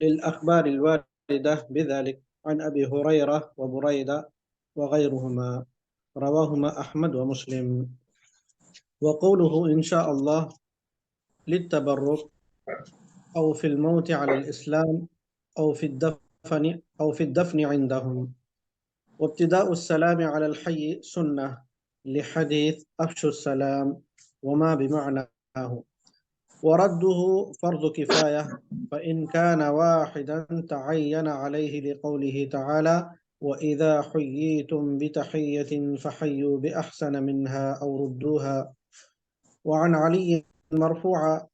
للأخبار الواردة بذلك عن أبي هريرة وبريدة وغيرهما رواهما أحمد ومسلم. وقوله إن شاء الله للتبرك أو في الموت على الإسلام أو في الدفن عندهم. وابتداء السلام على الحي سنة لحديث أفشوا السلام وما بمعناه. ورده فرض كفاية فإن كان واحدا تعين عليه لقوله تعالى وإذا حييتم بتحية فحيوا بأحسن منها أو ردوها. وعن علي مرفوعا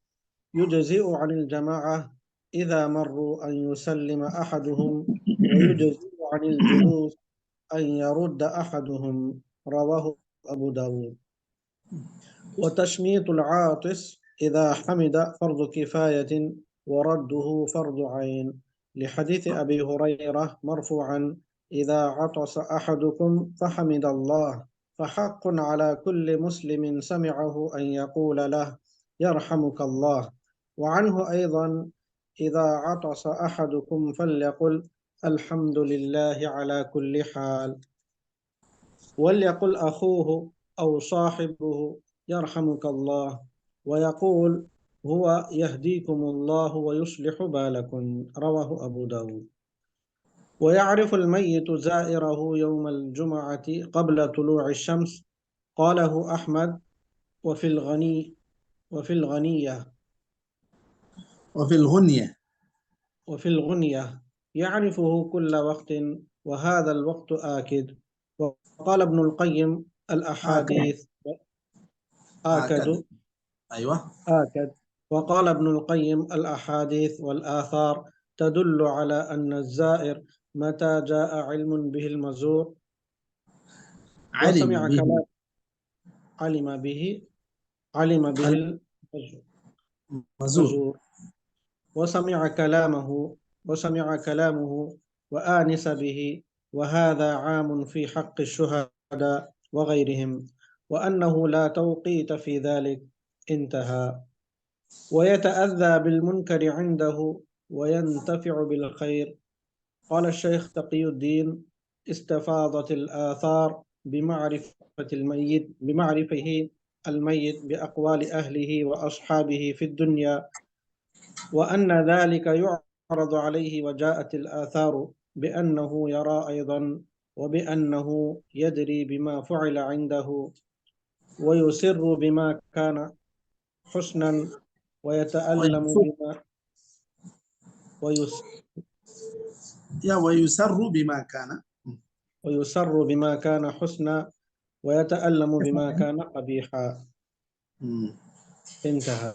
يجزئ عن الجماعة إذا مروا أن يسلم أحدهم ويجزئ عن الجلوس أن يرد أحدهم. رواه أبو داود. وتشميت العاطس إذا حمد فرض كفاية ورده فرض عين لحديث أبي هريرة مرفوعا إذا عطس أحدكم فحمد الله فحق على كل مسلم سمعه أن يقول له يرحمك الله. وعنه أيضا إذا عطس أحدكم فليقل الحمد لله على كل حال، وليقل أخوه أو صاحبه يرحمك الله، ويقول هو يهديكم الله ويصلح بالكم. رواه أبو داود. ويعرف الميت زائره يوم الجمعة قبل طلوع الشمس. قاله أحمد وفي الغنية وفي الغنية يعرفه كل وقت وهذا الوقت آكد. وقال ابن القيم الأحاديث آكد. أيوة آكد. وقال ابن القيم الأحاديث والآثار تدل على أن الزائر متى جاء علم به المزور وسمع كلام علم به المزور وسمع كلامه وآنس به، وهذا عام في حق الشهداء وغيرهم، وأنه لا توقيت في ذلك. انتهى. ويتأذى بالمنكر عنده وينتفع بالخير. قال الشيخ تقي الدين استفاضت الآثار بمعرفة الميت بأقوال أهله وأصحابه في الدنيا، وأن ذلك يعرض عليه، وجاءت الآثار بأنه يرى أيضا وبأنه يدري بما فعل عنده ويسر بما كان حسنا ويتألم ويسر بما كان حسنا ويتألم بما كان قبيحا. انتهى.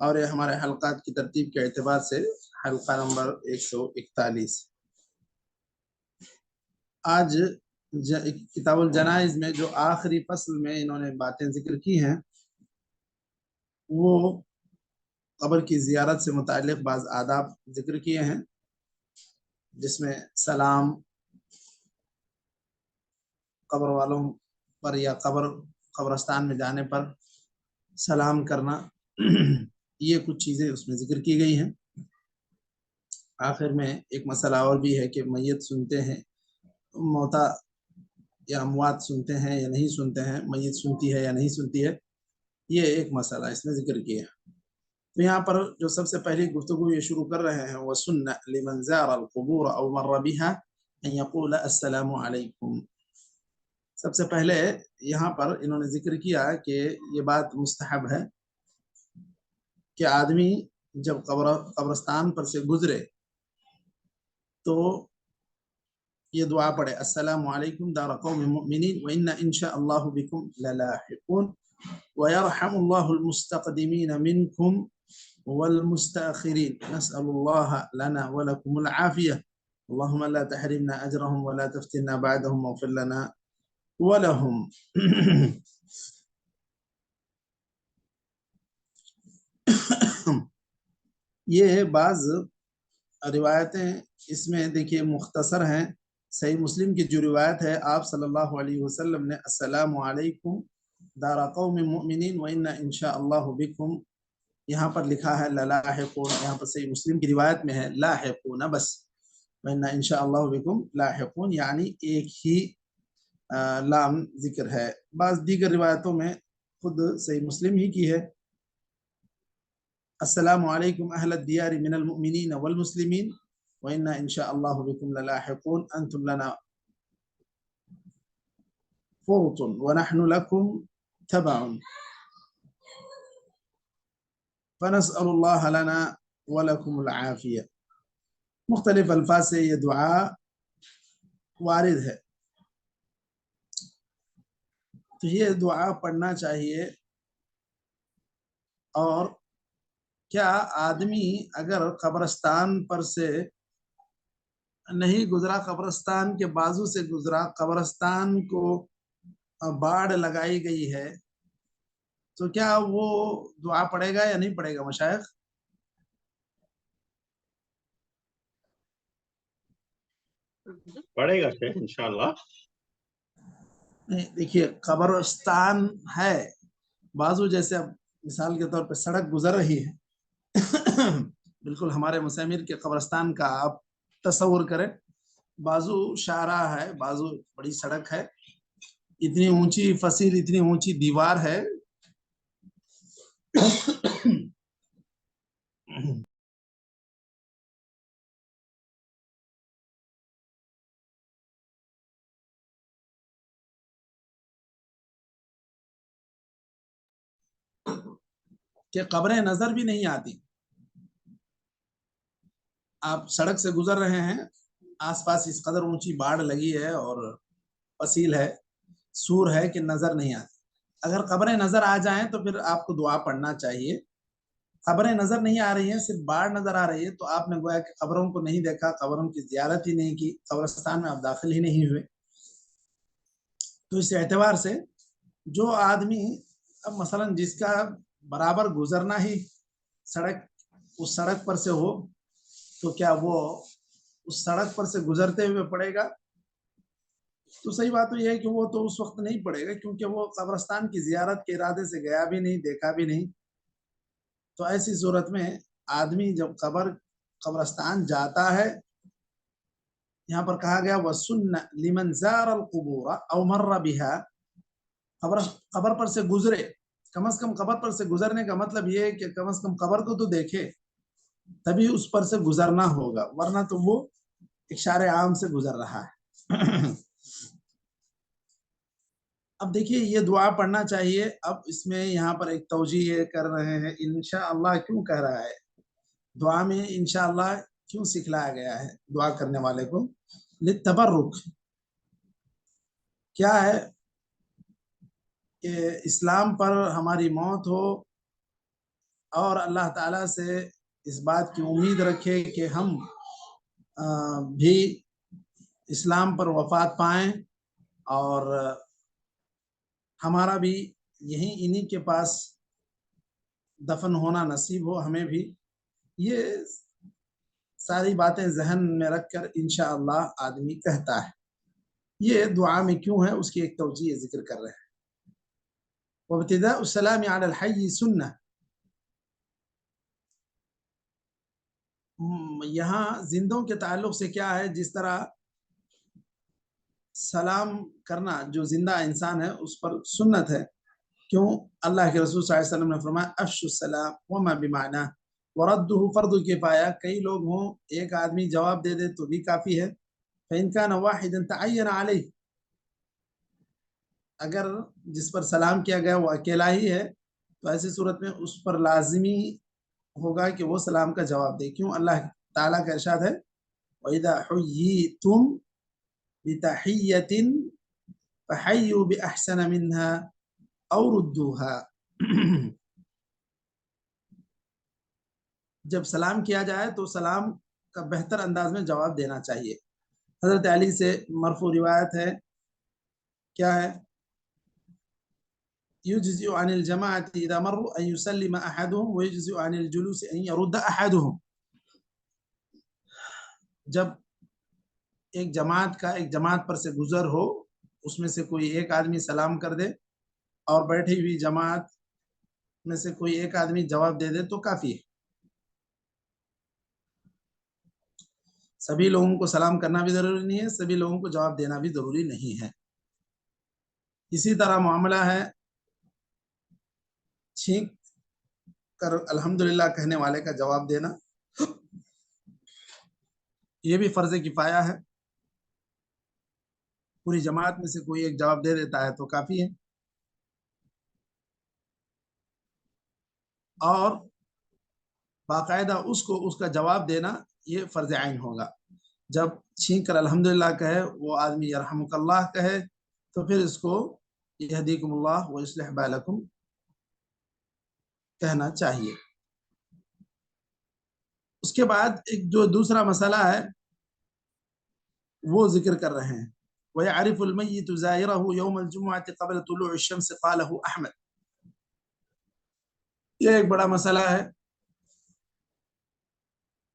اور یہ ہمارے حلقات کی ترتیب کے اعتبار سے حلقہ نمبر 141۔ آج کتاب الجنائز میں جو آخری فصل میں انہوں نے باتیں ذکر کی ہیں وہ قبر کی زیارت سے متعلق بعض آداب ذکر کیے ہیں، جس میں سلام قبر والوں پر یا قبرستان میں جانے پر سلام کرنا، یہ کچھ چیزیں اس میں ذکر کی گئی ہیں۔ آخر میں ایک مسئلہ اور بھی ہے کہ میت سنتے ہیں، موتا یا اموات سنتے ہیں یا نہیں سنتے ہیں، میت سنتی ہے یا نہیں سنتی ہے، یہ ایک مسئلہ اس میں ذکر کیا ہے۔ تو یہاں پر جو سب سے پہلی گفتگو یہ شروع کر رہے ہیں وَسُنَّ لِمَنْ زَارَ الْقُبُورَ أَوْ مَرَّ بِهَا أَنْ يَقُولَ السَّلَامُ عَلَيْكُمْ۔ سب سے پہلے یہاں پر انہوں نے ذکر کیا کہ یہ بات مستحب ہے کہ آدمی جب قبرستان پر سے گزرے تو یہ دعا پڑھے، السلام علیکم دار قوم مؤمنین وإنا إن شاء الله بكم للاحقون ويرحم الله المستقدمين منكم والمستأخرين نسأل الله لنا ولكم العافية اللهم لا تحرمنا أجرهم ولا تفتنا بعدهم واغفر لنا ولهم۔ یہ بعض روایتیں اس میں دیکھیے مختصر ہیں۔ صحیح مسلم کی جو روایت ہے، آپ صلی اللہ علیہ وسلم نے السلام علیکم دار قوم مؤمنین وإنا إن شاء الله بكم، یہاں پر لکھا ہے للاحقون، یہاں پر صحیح مسلم کی روایت میں ہے لاحقون بس، وإنا إن شاء الله بكم لاحقون، یعنی ایک ہی لام ذکر ہے۔ بعض دیگر روایتوں میں خود صحیح مسلم ہی کی ہے السلام علیکم اہل الدیار من المؤمنین والمسلمین وإنا إن شاء الله بكم للاحقون أنتم لنا فرط ونحن لكم تبع فنسأل الله لنا ولكم العافية۔ مختلف الفاظ سے یہ دعا وارد ہے، تو یہ دعا پڑھنا چاہیے۔ اور کیا آدمی اگر قبرستان پر سے نہیں گزرا، قبرستان کے بازو سے گزرا، قبرستان کو باڑ لگائی گئی ہے، تو کیا وہ دعا پڑھے گا یا نہیں پڑھے گا مشائخ؟ پڑھے گا شیخ انشاءاللہ۔ نہیں، دیکھیے قبرستان ہے بازو، جیسے اب مثال کے طور پہ سڑک گزر رہی ہے بالکل ہمارے مسامیر کے قبرستان کا آپ تصور کریں، بازو شاہراہ ہے، بازو بڑی سڑک ہے، اتنی اونچی فصیل، اتنی اونچی دیوار ہے کہ قبریں نظر بھی نہیں آتی۔ آپ سڑک سے گزر رہے ہیں، آس پاس اس قدر اونچی باڑ لگی ہے اور فصیل ہے، سور ہے کہ نظر نہیں آتی۔ اگر قبریں نظر آ جائیں تو پھر آپ کو دعا پڑھنا چاہیے۔ قبریں نظر نہیں آ رہی ہیں، صرف باڑ نظر آ رہی ہے، تو آپ نے گویا کہ قبروں کو نہیں دیکھا، قبروں کی زیارت ہی نہیں کی، قبرستان میں آپ داخل ہی نہیں ہوئے۔ تو اس اعتبار سے جو آدمی اب مثلا جس کا برابر گزرنا ہی سڑک، اس سڑک پر سے ہو، تو کیا وہ اس سڑک پر سے گزرتے ہوئے پڑے گا؟ تو صحیح بات تو یہ ہے کہ وہ تو اس وقت نہیں پڑے گا، کیونکہ وہ قبرستان کی زیارت کے ارادے سے گیا بھی نہیں، دیکھا بھی نہیں۔ تو ایسی صورت میں آدمی جب قبرستان جاتا ہے، یہاں پر کہا گیا وَسُنَّ لِمَنْ زَارَ الْقُبُورَ أَوْ مَرَّ بِهَا، قبر پر سے گزرے، کم از کم قبر پر سے گزرنے کا مطلب یہ ہے کہ کم از کم قبر کو تو دیکھے، تبھی اس پر سے گزرنا ہوگا، ورنہ تو وہ ایک شارع عام سے گزر رہا ہے۔ اب دیکھیے یہ دعا پڑھنا چاہیے۔ اب اس میں یہاں پر ایک توجیہ کر رہے ہیں، انشاءاللہ کیوں کہہ رہا ہے؟ دعا میں انشاءاللہ کیوں سکھلایا گیا ہے دعا کرنے والے کو؟ للتبرک، کیا ہے کہ اسلام پر ہماری موت ہو اور اللہ تعالیٰ سے اس بات کی امید رکھے کہ ہم بھی اسلام پر وفات پائیں اور ہمارا بھی انہی کے پاس دفن ہونا نصیب ہو ہمیں بھی. یہ ساری باتیں ذہن میں رکھ کر انشاءاللہ آدمی کہتا ہے. یہ دعا میں کیوں ہے اس کی ایک توجیہ ذکر کر رہے ہیں. وابتداء السلام علی الحی سنہ. یہاں زندوں کے تعلق سے کیا ہے، جس طرح سلام کرنا جو زندہ انسان ہے اس پر سنت ہے. کیوں؟ اللہ کے رسول صلی اللہ علیہ وسلم نے فرمایا افشوا السلام وما بمعنى وردہ فرض کفایہ. کئی لوگ ہوں ایک آدمی جواب دے دے تو بھی کافی ہے. فإن كان واحدا تعین علیہ، اگر جس پر سلام کیا گیا وہ اکیلا ہی ہے تو ایسی صورت میں اس پر لازمی ہوگا کہ وہ سلام کا جواب دے. کیوں؟ اللہ تعالیٰ کا ارشاد ہے وَإِذَا حُيِّيتُمْ بِتَحِيَّةٍ فَحَيُّوا بِأَحْسَنَ مِنْهَا أَوْ رُدُّوهَا. جب سلام کیا جائے تو سلام کا بہتر انداز میں جواب دینا چاہیے. حضرت علی سے مرفوع روایت ہے، کیا ہے؟ يجزئ عن الجماعة إذا مروا أن يسلم أحدهم ويجزئ عن الجلوس أن يرد أحدهم. جب ایک جماعت پر سے گزر ہو، اس میں سے کوئی ایک آدمی سلام کر دے اور بیٹھی ہوئی جماعت میں سے کوئی ایک آدمی جواب دے دے تو کافی ہے. سبھی لوگوں کو سلام کرنا بھی ضروری نہیں ہے، سبھی لوگوں کو جواب دینا بھی ضروری نہیں ہے. اسی طرح معاملہ ہے چھینک کر الحمدللہ کہنے والے کا جواب دینا، یہ بھی فرض کفایہ ہے. پوری جماعت میں سے کوئی ایک جواب دے دیتا ہے تو کافی ہے. اور باقاعدہ اس کا جواب دینا یہ فرض عین ہوگا. جب چھینک کر الحمدللہ کہے وہ آدمی یرحمک اللہ کہے تو پھر اس کو یہدیکم اللہ ویصلح بالکم کہنا چاہیے. اس کے بعد ایک جو دوسرا مسئلہ ہے وہ ذکر کر رہے ہیں وَيَعْرِفُ الْمَيِّتُ زَائِرَهُ يَوْمَ الْجُمُعَةِ قَبْلَ طُلُوعِ الشَّمْسِ قَالَهُ أحمد. یہ ایک بڑا مسئلہ ہے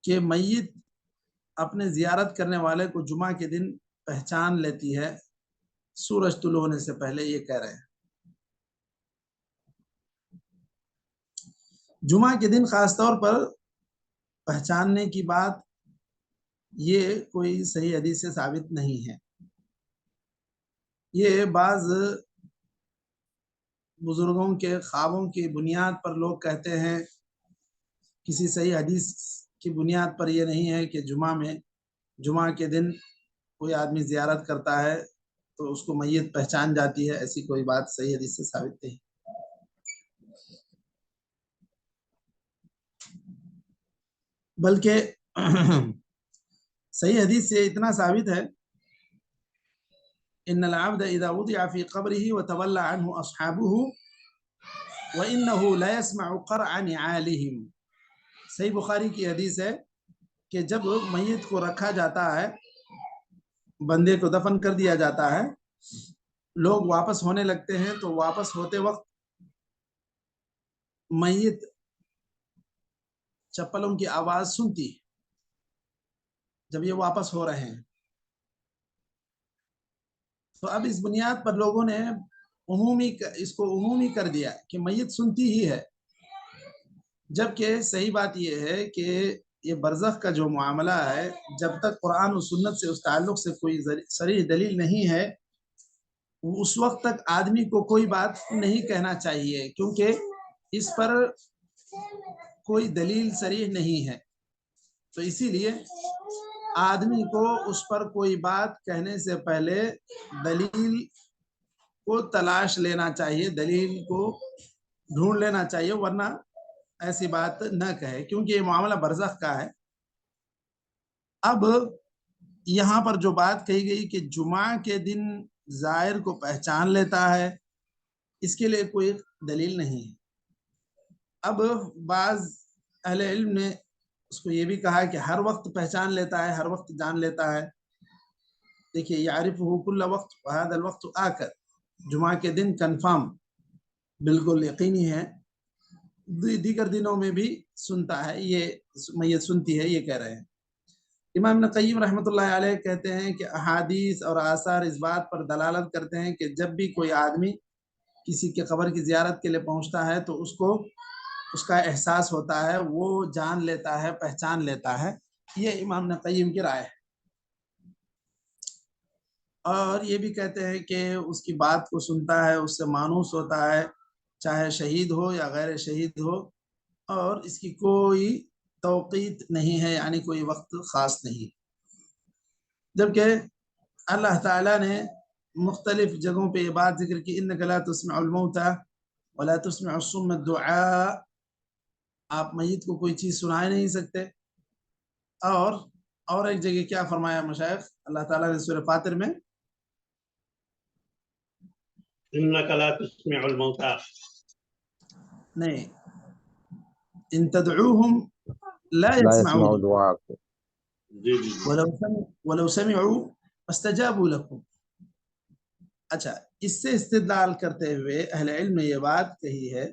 کہ میت اپنے زیارت کرنے والے کو جمعہ کے دن پہچان لیتی ہے سورج طلوع ہونے سے پہلے. یہ کہہ رہے ہیں جمعہ کے دن خاص طور پر پہچاننے کی بات یہ کوئی صحیح حدیث سے ثابت نہیں ہے. یہ بعض بزرگوں کے خوابوں کی بنیاد پر لوگ کہتے ہیں، کسی صحیح حدیث کی بنیاد پر یہ نہیں ہے کہ جمعہ کے دن کوئی آدمی زیارت کرتا ہے تو اس کو میت پہچان جاتی ہے. ایسی کوئی بات صحیح حدیث سے ثابت نہیں. بلکہ صحیح حدیث سے اتنا ثابت ہے ان العبد اذا وضع في قبره وتولى عنه اصحابه وانه لا يسمع قرع نعالهم. صحیح بخاری کی حدیث ہے کہ جب میت کو رکھا جاتا ہے، بندے کو دفن کر دیا جاتا ہے، لوگ واپس ہونے لگتے ہیں تو واپس ہوتے وقت میت چپلوں کی آواز سنتی ہے جب یہ واپس ہو رہے ہیں. تو اب اس بنیاد پر لوگوں نے اس کو عمومی کر دیا کہ میت سنتی ہی ہے، جبکہ صحیح بات یہ ہے کہ یہ برزخ کا جو معاملہ ہے جب تک قرآن و سنت سے اس تعلق سے کوئی صریح دلیل نہیں ہے اس وقت تک آدمی کو کوئی بات نہیں کہنا چاہیے، کیونکہ اس پر کوئی دلیل صریح نہیں ہے. تو اسی لیے آدمی کو اس پر کوئی بات کہنے سے پہلے دلیل کو تلاش لینا چاہیے، دلیل کو ڈھونڈ لینا چاہیے، ورنہ ایسی بات نہ کہے، کیونکہ یہ معاملہ برزخ کا ہے. اب یہاں پر جو بات کہی گئی کہ جمعہ کے دن زائر کو پہچان لیتا ہے، اس کے لیے کوئی دلیل نہیں ہے. اب بعض اہل علم نے اس کو یہ بھی کہا کہ ہر وقت پہچان لیتا ہے، ہر وقت جان لیتا ہے. دیکھیے یعرفہ کل وقت وهذا الوقت آکر، جمعہ کے دن کنفرم بالکل یقینی ہے، دیگر دنوں میں بھی سنتا ہے، یہ میت سنتی ہے، یہ کہہ رہے ہیں. امام ابن قیم رحمۃ اللہ علیہ کہتے ہیں کہ احادیث اور آثار اس بات پر دلالت کرتے ہیں کہ جب بھی کوئی آدمی کسی کے قبر کی زیارت کے لیے پہنچتا ہے تو اس کو اس کا احساس ہوتا ہے، وہ جان لیتا ہے، پہچان لیتا ہے. یہ امام ابن قیم کی رائے ہے. اور یہ بھی کہتے ہیں کہ اس کی بات کو سنتا ہے، اس سے مانوس ہوتا ہے، چاہے شہید ہو یا غیر شہید ہو، اور اس کی کوئی توقیت نہیں ہے، یعنی کوئی وقت خاص نہیں. جبکہ اللہ تعالیٰ نے مختلف جگہوں پہ یہ بات ذکر کی، انک لا تسمع الموتى ولا تسمع الصم الدعاء، آپ میت کو کوئی چیز سنا ہی نہیں سکتے. اور ایک جگہ کیا فرمایا مشائخ اللہ تعالیٰ نے سورہ فاطر میں، انک لا تسمع الموتى، نہیں، ان تدعوهم لا لا يسمعوا يسمع دعاءكم. جی جی ولو سمعوا استجابوا لكم. اچھا، اس سے استدلال کرتے ہوئے اہل علم نے یہ بات کہی ہے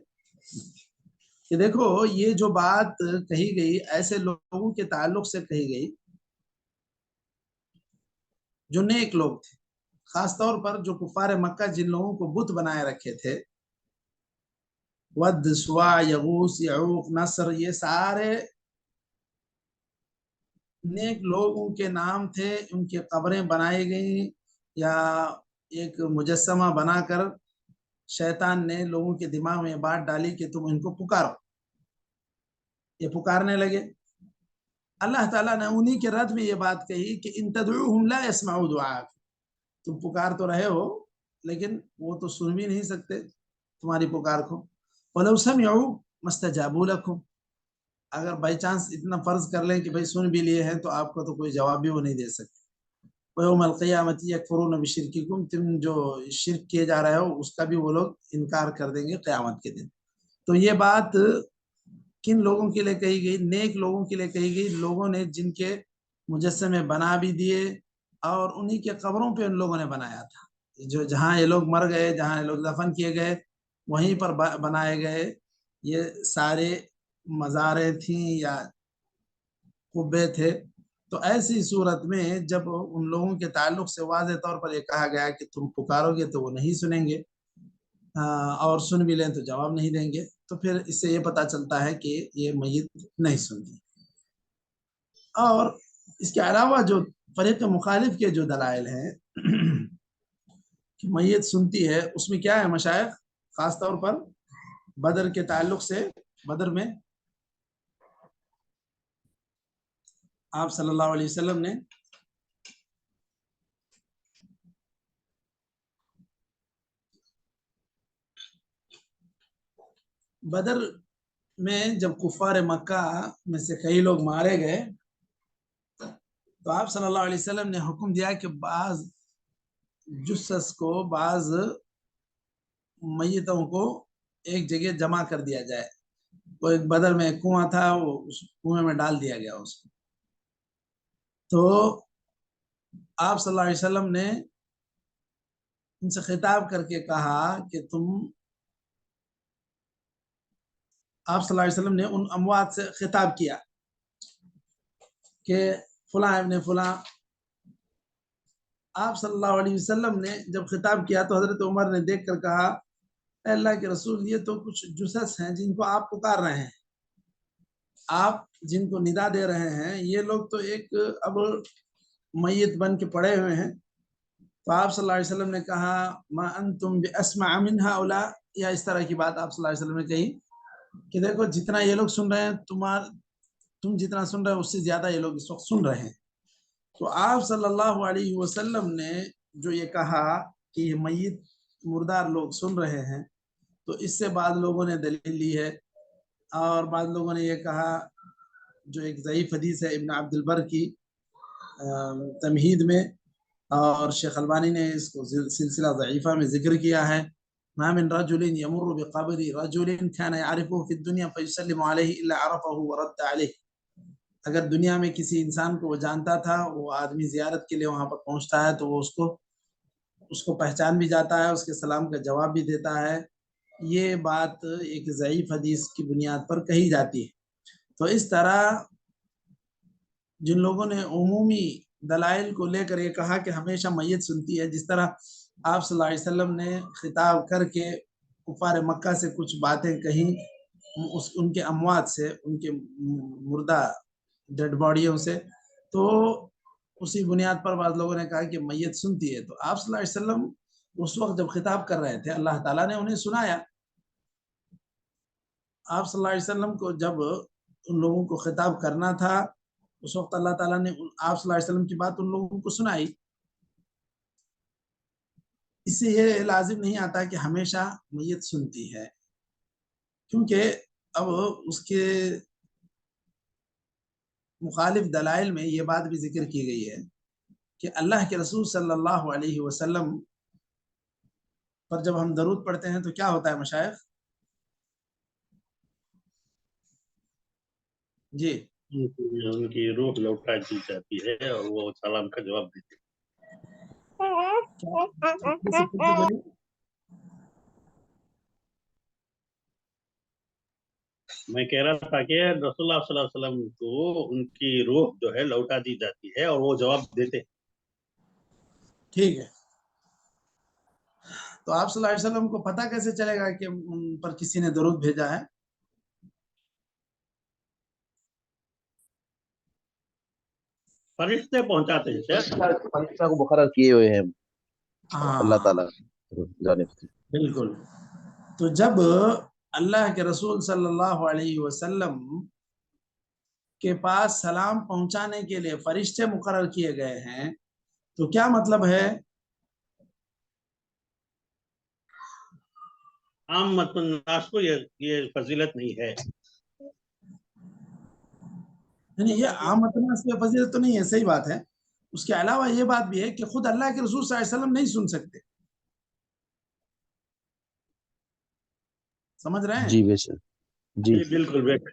کہ دیکھو یہ جو بات کہی گئی ایسے لوگوں کے تعلق سے کہی گئی جو نیک لوگ تھے، خاص طور پر جو کفار مکہ جن لوگوں کو بت بنائے رکھے تھے، ود، سوا، یغوث، یعوق، نصر، یہ سارے نیک لوگوں کے نام تھے. ان کی قبریں بنائی گئیں یا ایک مجسمہ بنا کر شیطان نے لوگوں کے دماغ میں بات ڈالی کہ تم ان کو پکارو. یہ پکارنے لگے. اللہ تعالیٰ نے انہی کے رد میں یہ بات کہی کہ ان تدعوهم لا يسمعوا دعاءکم، تم پکار تو رہے ہو لیکن وہ تو سن بھی نہیں سکتے تمہاری پکار کو. وَلَوْ سَمِعُوا مَا اسْتَجَابُوا لَكُمْ، اگر بائی چانس اتنا فرض کر لیں کہ بھائی سن بھی لیے ہیں تو آپ کو تو کوئی جواب بھی وہ نہیں دے سکتے. وَيَوْمَ الْقِيَامَةِ يَكْفُرُونَ بِشِرْكِكُمْ، تم جو شرک کیے جا رہے ہو اس کا بھی وہ لوگ انکار کر دیں گے قیامت کے دن. تو یہ بات کن لوگوں کے لیے کہی گئی؟ نیک لوگوں کے لیے کہی گئی، لوگوں نے جن کے مجسمے بنا بھی دیے اور انہی کے قبروں پہ ان لوگوں نے بنایا تھا. جو جہاں یہ لوگ مر گئے، جہاں یہ لوگ دفن کیے گئے، وہیں پر بنائے گئے یہ سارے مزاریں تھیں یا قبے تھے. تو ایسی صورت میں جب ان لوگوں کے تعلق سے واضح طور پر یہ کہا گیا کہ تم پکارو گے تو وہ نہیں سنیں گے، اور سن بھی لیں تو جواب نہیں دیں گے، تو پھر اس سے یہ پتہ چلتا ہے کہ یہ میت نہیں سنتی. اور اس کے علاوہ جو فریق مخالف کے جو دلائل ہیں کہ میت سنتی ہے، اس میں کیا ہے مشائخ؟ خاص طور پر بدر کے تعلق سے، بدر میں آپ صلی اللہ علیہ وسلم نے بدر میں جب کفار مکہ میں سے کئی لوگ مارے گئے تو آپ صلی اللہ علیہ وسلم نے حکم دیا کہ بعض جثث کو، بعض میتوں کو ایک جگہ جمع کر دیا جائے. وہ ایک بدر میں ایک کنواں تھا، وہ اس کنویں میں ڈال دیا گیا اس کو. تو آپ صلی اللہ علیہ وسلم نے ان سے خطاب کر کے کہا کہ آپ صلی اللہ علیہ وسلم نے ان اموات سے خطاب کیا کہ فلاں ابن فلاں. آپ صلی اللہ علیہ وسلم نے جب خطاب کیا تو حضرت عمر نے دیکھ کر کہا، اے اللہ کے رسول، یہ تو کچھ جثث ہیں جن کو آپ پکار رہے ہیں، آپ جن کو ندا دے رہے ہیں، یہ لوگ تو ایک اب میت بن کے پڑے ہوئے ہیں. تو آپ صلی اللہ علیہ وسلم نے کہا، ما انتم باسمع من هؤلاء، یا اس طرح کی بات آپ صلی اللہ علیہ وسلم نے کہی کہ دیکھو جتنا یہ لوگ سن رہے ہیں، تم جتنا سن رہے ہیں اس سے زیادہ یہ لوگ اس وقت سن رہے ہیں. تو آپ صلی اللہ علیہ وسلم نے جو یہ کہا کہ یہ میت مردار لوگ سن رہے ہیں، تو اس سے بعض لوگوں نے دلیل لی ہے، اور بعض لوگوں نے یہ کہا، جو ایک ضعیف حدیث ہے ابن عبد البر کی تمہید میں، اور شیخ البانی نے اس کو سلسلہ ضعیفہ میں ذکر کیا ہے، ما من رجل يمر بقبر رجل كان يعرفه في الدنيا فيسلم عليه إلا عرفه ورد عليه. اگر دنیا میں کسی انسان کو وہ جانتا تھا، وہ آدمی زیارت کے لیے وہاں پر پہنچتا ہے تو وہ اس کو پہچان بھی جاتا ہے، اس کے سلام کا جواب بھی دیتا ہے. یہ بات ایک ضعیف حدیث کی بنیاد پر کہی جاتی ہے. تو اس طرح جن لوگوں نے عمومی دلائل کو لے کر یہ کہا کہ ہمیشہ میت سنتی ہے، جس طرح آپ صلی اللہ علیہ وسلم نے خطاب کر کے کفار مکہ سے کچھ باتیں کہیں، ان کے اموات سے، ان کے مردہ ڈیڈ باڈیوں سے، تو اسی بنیاد پر بعض لوگوں نے کہا کہ میت سنتی ہے. تو آپ صلی اللہ علیہ وسلم اس وقت جب خطاب کر رہے تھے، اللہ تعالیٰ نے انہیں سنایا. آپ صلی اللہ علیہ وسلم کو جب ان لوگوں کو خطاب کرنا تھا، اس وقت اللہ تعالیٰ نے آپ صلی اللہ علیہ وسلم کی بات ان لوگوں کو سنائی. اس سے یہ لازم نہیں آتا کہ ہمیشہ میت سنتی ہے، کیونکہ اب اس کے مخالف دلائل میں یہ بات بھی ذکر کی گئی ہے کہ اللہ کے رسول صلی اللہ علیہ وسلم پر جب ہم درود پڑھتے ہیں تو کیا ہوتا ہے مشائخ؟ جی ان کی روح لوٹا دی جاتی ہے اور وہ سلام کا جواب دیتے ہیں. میں کہہ رہا تھا کہ رسول اللہ صلی اللہ علیہ وسلم کو ان کی روح جو ہے لوٹا دی جاتی ہے اور وہ جواب دیتے ہیں. ٹھیک ہے، تو آپ صلی اللہ علیہ وسلم کو پتہ کیسے چلے گا کہ ان پر کسی نے درود بھیجا ہے؟ فرشتے پہنچاتے ہیں شیخ. فرشتہ کو مقرر کیے ہوئے ہیں اللہ تعالیٰ جانب سے. بالکل. تو جب اللہ کے رسول صلی اللہ علیہ وسلم کے پاس سلام پہنچانے کے لیے فرشتے مقرر کیے گئے ہیں تو کیا مطلب ہے؟ عام الناس کو یہ فضیلت نہیں ہے. نہیں، یہ عام الناس کی فضیلت تو نہیں ہے، صحیح بات ہے. اس کے علاوہ یہ بات بھی ہے کہ خود اللہ کے رسول صلی اللہ علیہ وسلم نہیں سن سکتے. سمجھ رہے ہیں؟ جی بے شک. جی بالکل بے شک.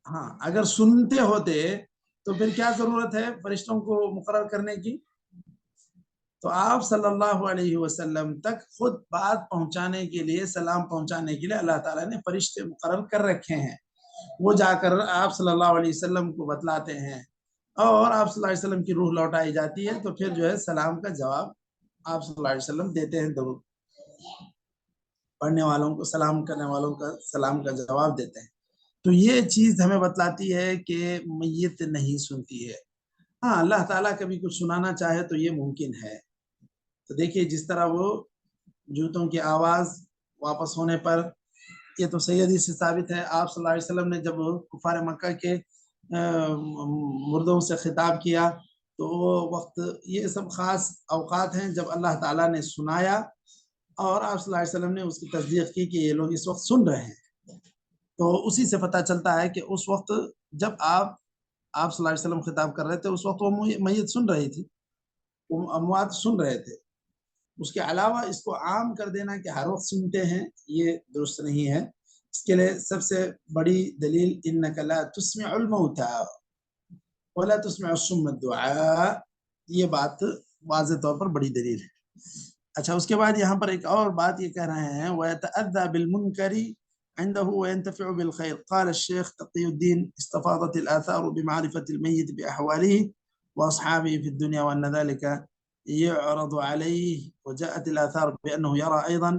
ہاں، اگر سنتے ہوتے تو پھر کیا ضرورت ہے فرشتوں کو مقرر کرنے کی؟ تو آپ صلی اللہ علیہ وسلم تک خود بات پہنچانے کے لیے، سلام پہنچانے کے لیے اللہ تعالیٰ نے فرشتے مقرر کر رکھے ہیں. وہ جا کر آپ صلی اللہ علیہ وسلم کو بتلاتے ہیں اور آپ صلی اللہ علیہ وسلم کی روح لوٹائی جاتی ہے، تو پھر جو ہے سلام کا جواب آپ صلی اللہ علیہ وسلم دیتے ہیں. درود پڑھنے والوں کو، سلام کرنے والوں کا سلام کا جواب دیتے ہیں. تو یہ چیز ہمیں بتلاتی ہے کہ میت نہیں سنتی ہے. ہاں، اللہ تعالیٰ کبھی کچھ سنانا چاہے تو یہ ممکن ہے. تو دیکھیے جس طرح وہ جوتوں کی آواز واپس ہونے پر، یہ تو صحیح حدیث سے ثابت ہے، آپ صلی اللہ علیہ وسلم نے جب کفار مکہ کے مردوں سے خطاب کیا تو وہ وقت، یہ سب خاص اوقات ہیں جب اللہ تعالیٰ نے سنایا اور آپ صلی اللہ علیہ وسلم نے اس کی تصدیق کی کہ یہ لوگ اس وقت سن رہے ہیں. تو اسی سے پتہ چلتا ہے کہ اس وقت جب آپ صلی اللہ علیہ وسلم خطاب کر رہے تھے، اس وقت وہ میت سن رہی تھی، وہ اموات سن رہے تھے. اس کے علاوہ اس کو عام کر دینا کہ ہر وقت سنتے ہیں، یہ درست نہیں ہے. اس کے لیے سب سے بڑی دلیل انک لا تسمع الموتى ولا تسمع الصم الدعاء، یہ بات واضح طور پر بڑی دلیل ہے. اچھا، اس کے بعد یہاں پر ایک اور بات یہ کہہ رہے ہیں وَيَتَأَذَّى بِالْمُنْكَرِ عنده وينتفع بالخير. قال الشيخ تقي الدين استفاضت الآثار بمعرفة الميت بأحواله وأصحابه في الدنيا وأن ذلك يعرض عليه، وجاءت الآثار بأنه يرى أيضا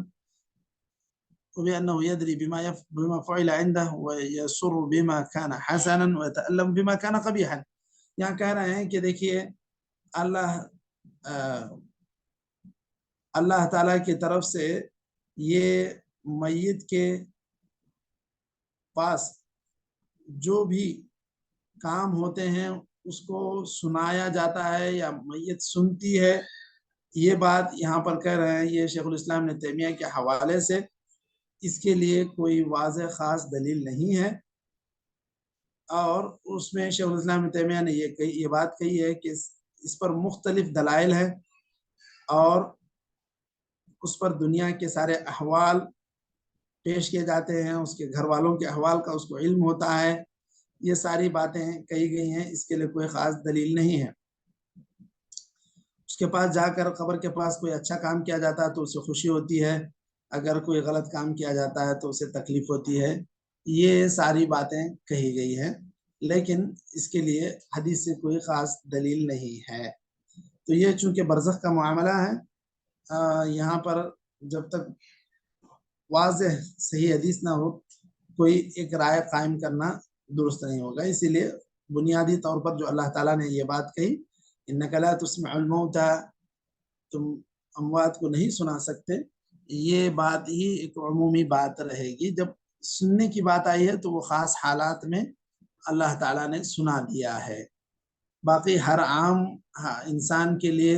وبأنه يدري بما فعل عنده ويسر بما كان حسنا ويتألم بما كان قبيحا. یہاں کہہ رہے ہیں کہ دیکھیے اللہ تعالیٰ کی طرف سے یہ میت کے پاس جو بھی کام ہوتے ہیں اس کو سنایا جاتا ہے یا میت سنتی ہے. یہ بات یہاں پر کہہ رہے ہیں، یہ شیخ الاسلام ابن تیمیہ کے حوالے سے، اس کے لیے کوئی واضح خاص دلیل نہیں ہے. اور اس میں شیخ الاسلام ابن تیمیہ نے یہ بات کہی ہے کہ اس پر مختلف دلائل ہیں اور اس پر دنیا کے سارے احوال پیش کیے جاتے ہیں، اس کے گھر والوں کے احوال کا اس کو علم ہوتا ہے، یہ ساری باتیں کہی گئی ہیں، اس کے لیے کوئی خاص دلیل نہیں ہے۔ اس کے پاس جا کر قبر کے پاس کوئی اچھا کام کیا جاتا ہے تو اسے خوشی ہوتی ہے، اگر کوئی غلط کام کیا جاتا ہے تو اسے تکلیف ہوتی ہے، یہ ساری باتیں کہی گئی ہیں، لیکن اس کے لیے حدیث سے کوئی خاص دلیل نہیں ہے۔ تو یہ چونکہ برزخ کا معاملہ ہے، یہاں پر جب تک واضح صحیح حدیث نہ ہو کوئی ایک رائے قائم کرنا درست نہیں ہوگا۔ اسی لیے بنیادی طور پر جو اللہ تعالیٰ نے یہ بات کہی، انک لا تسمع الموتى، تم اموات کو نہیں سنا سکتے، یہ بات ہی ایک عمومی بات رہے گی۔ جب سننے کی بات آئی ہے تو وہ خاص حالات میں اللہ تعالیٰ نے سنا دیا ہے، باقی ہر عام انسان کے لیے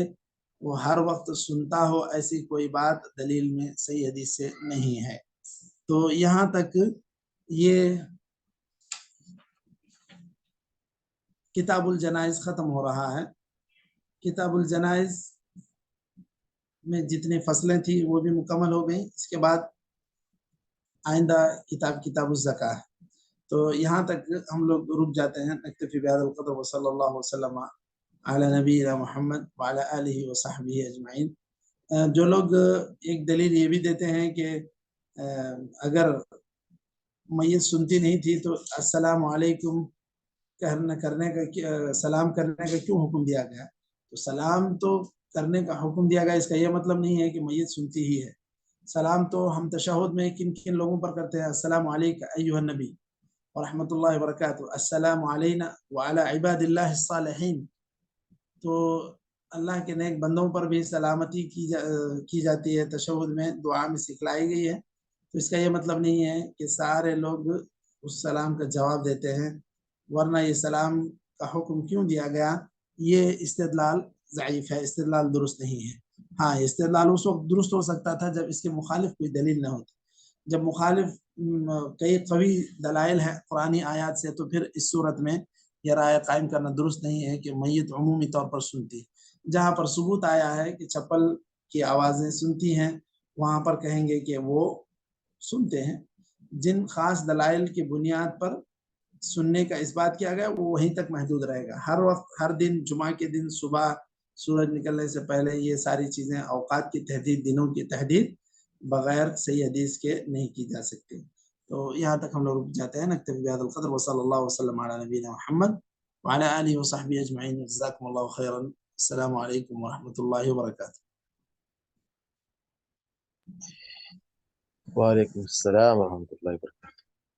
وہ ہر وقت سنتا ہو ایسی کوئی بات دلیل میں صحیح حدیث سے نہیں ہے۔ تو یہاں تک یہ کتاب الجنائز ختم ہو رہا ہے۔ کتاب الجنائز میں جتنی فصلیں تھیں وہ بھی مکمل ہو گئیں۔ اس کے بعد آئندہ کتاب الزکاة، تو یہاں تک ہم لوگ رک جاتے ہیں۔ نکتفی بہذا القدر وصلی اللہ وسلم علی نبینا محمد وعلی آلہ وصحبہ اجمعین۔ جو لوگ ایک دلیل یہ بھی دیتے ہیں کہ اگر میت سنتی نہیں تھی تو السلام علیکم کرنے کا سلام کرنے کا کیوں حکم دیا گیا؟ تو سلام تو کرنے کا حکم دیا گیا، اس کا یہ مطلب نہیں ہے کہ میت سنتی ہی ہے۔ سلام تو ہم تشہد میں کن کن لوگوں پر کرتے ہیں؟ السلام علیک ایھا النبی ورحمۃ اللہ وبرکاتہ، السلام علینا وعلی عباد اللہ الصالحین۔ تو اللہ کے نیک بندوں پر بھی سلامتی کی جاتی ہے، تشہد میں دعا میں سکھلائی گئی ہے۔ تو اس کا یہ مطلب نہیں ہے کہ سارے لوگ اس سلام کا جواب دیتے ہیں، ورنہ یہ سلام کا حکم کیوں دیا گیا، یہ استدلال ضعیف ہے، استدلال درست نہیں ہے۔ ہاں، استدلال اس وقت درست ہو سکتا تھا جب اس کے مخالف کوئی دلیل نہ ہوتی۔ جب مخالف کئی قوی دلائل ہیں قرآنی آیات سے، تو پھر اس صورت میں یہ رائے قائم کرنا درست نہیں ہے کہ میت عمومی طور پر سنتی۔ جہاں پر ثبوت آیا ہے کہ چپل کی آوازیں سنتی ہیں، وہاں پر کہیں گے کہ وہ سنتے ہیں۔ جن خاص دلائل کی بنیاد پر سننے کا اس بات کیا گیا وہ وہیں تک محدود رہے گا۔ ہر وقت، ہر دن، جمعہ کے دن صبح سورج نکلنے سے پہلے یہ ساری چیزیں، اوقات کی تحدید، دنوں کی تحدید بغیر صحیح حدیث کے نہیں کی جا سکتی۔ تو یہاں تک ہم لوگ رک جاتے ہیں۔ نکتفی بہذا القدر وصلی اللہ وسلم علی نبینا محمد وعلی آلہ وصحبہ اجمعین۔ جزاکم اللہ خیرا۔ السلام علیکم ورحمۃ اللہ وبرکاتہ۔ وعلیکم السلام ورحمۃ اللہ وبرکاتہ۔